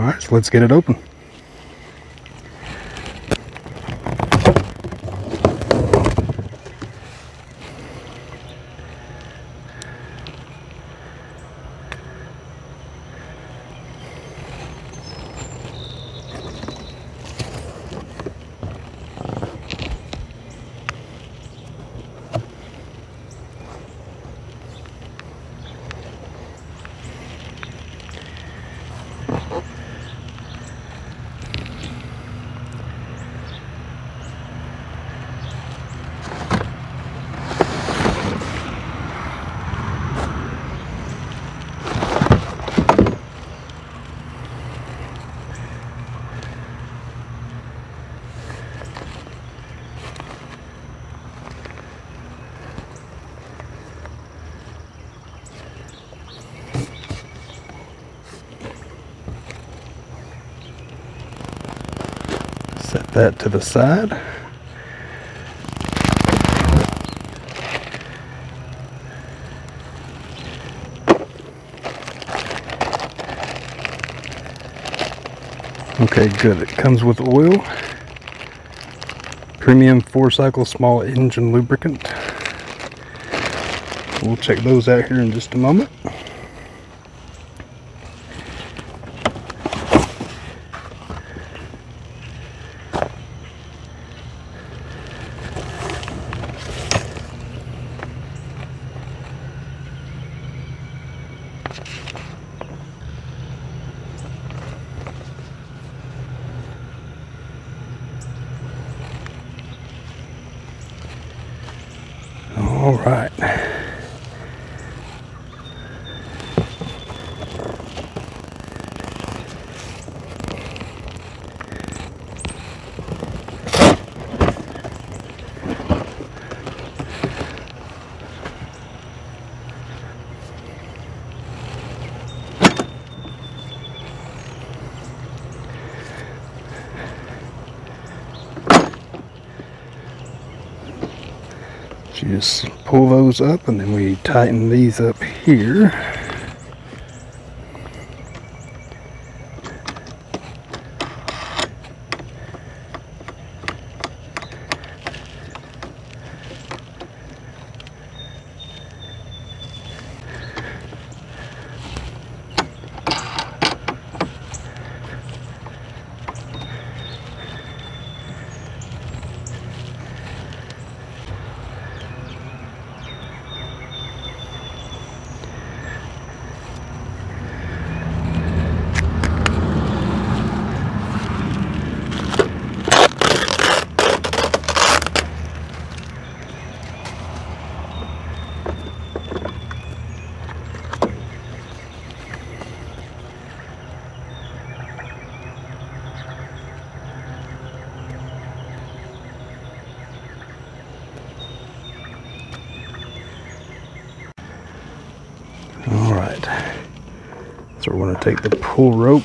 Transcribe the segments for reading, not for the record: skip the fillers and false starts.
Alright, so let's get it open. Set that to the side. Okay, good. It comes with oil, premium 4-cycle small engine lubricant. We'll check those out here in just a moment. All right. You just pull those up and then we tighten these up here. All right, so we're going to take the pull rope,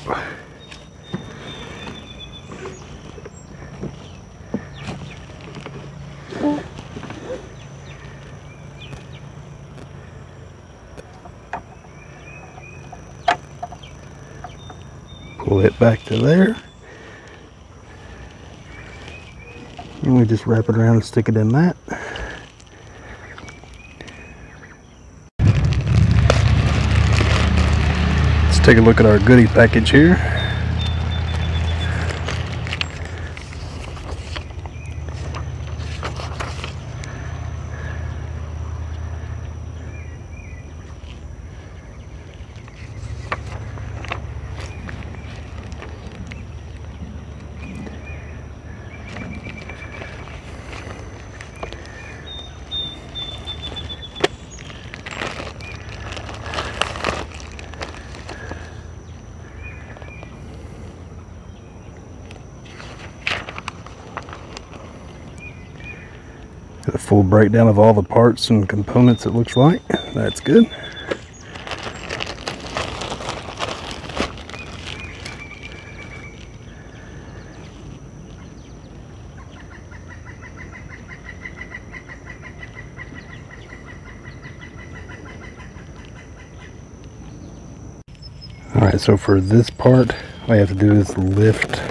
pull it back to there, and we just wrap it around and stick it in that. Take a look at our goodie package here. Got a full breakdown of all the parts and components, it looks like. That's good. Alright, so for this part, All you have to do is lift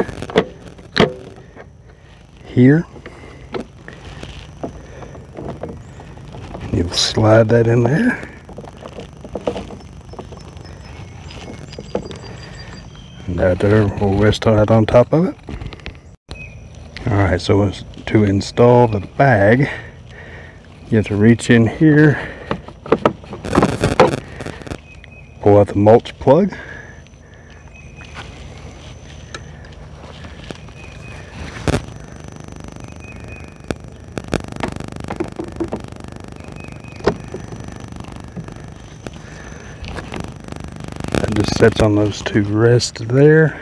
here. You'll slide that in there. And that there will rest right on top of it. Alright, so to install the bag, you have to reach in here, pull out the mulch plug, that just sits on those two rests there.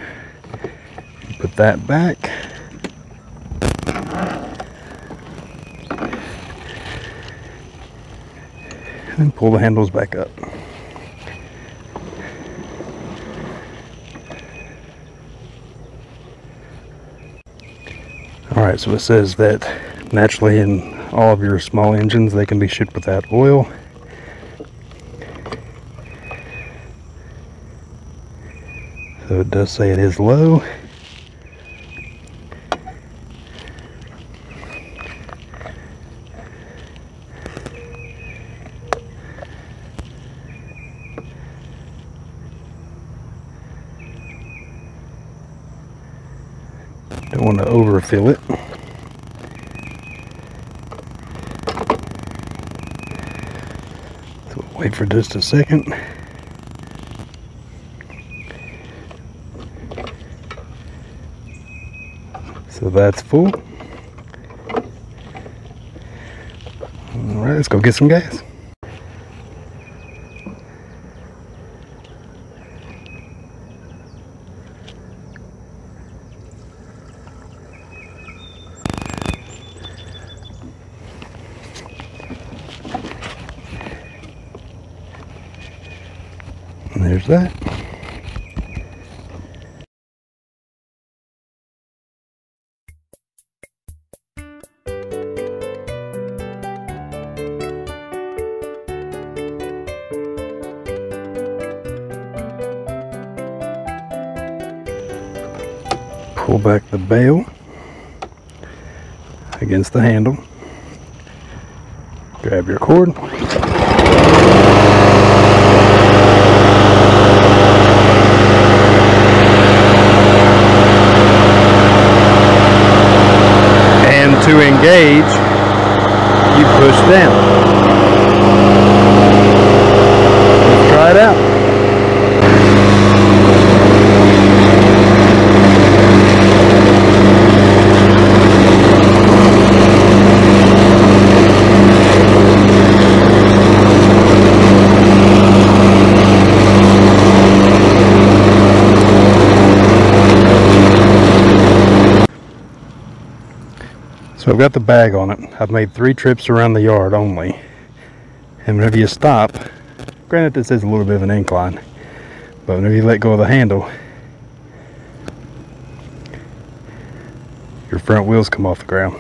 Put that back. And pull the handles back up. Alright, so it says that naturally in all of your small engines they can be shipped without oil. So it does say it is low. Don't want to overfill it. So we'll wait for just a second. So that's full. Alright, let's go get some gas. And there's that. Pull back the bail against the handle. Grab your cord. And to engage, you push down. Let's try it out. So I've got the bag on it. I've made 3 trips around the yard only. And whenever you stop, granted this is a little bit of an incline, but whenever you let go of the handle, your front wheels come off the ground.